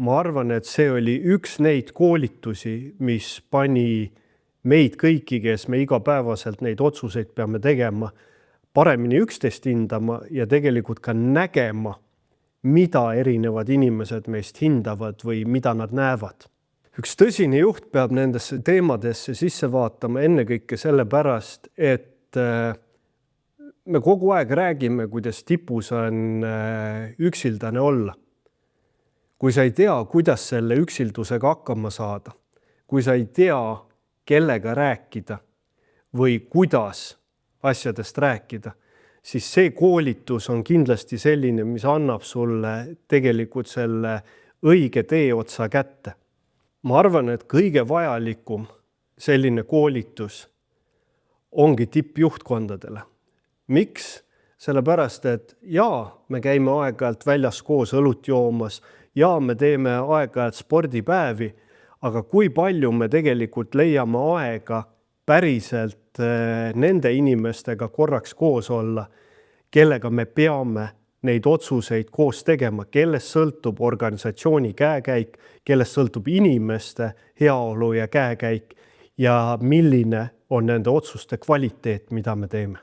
ma arvan, et see oli üks neid koolitusi, mis pani meid kõiki, kes me igapäevaselt neid otsuseid peame tegema, paremini üksteist hindama ja tegelikult ka nägema, mida erinevad inimesed meist hindavad või mida nad näevad. Üks tõsine juht peab nendesse teemadesse sisse vaatama ennekõike sellepärast, et me kogu aeg räägime, kuidas tipus on üksildane olla. Kui sa ei tea, kuidas selle üksildusega hakkama saada, kui sa ei tea, kellega rääkida või kuidas asjadest rääkida, siis see koolitus on kindlasti selline, mis annab sulle tegelikult selle õige teeotsa kätte. Ma arvan, et kõige vajalikum selline koolitus ongi tippjuhtkondadele. Miks? Sellepärast, et me käime aeg-ajalt väljas koos õlut joomas, me teeme aeg-ajalt spordipäevi, aga kui palju me tegelikult leiame aega päriselt nende inimestega korraks koos olla, kellega me peame neid otsuseid koos tegema, kellest sõltub organisatsiooni käekäik, kellest sõltub inimeste heaolu ja käekäik ja milline on nende otsuste kvaliteet, mida me teeme.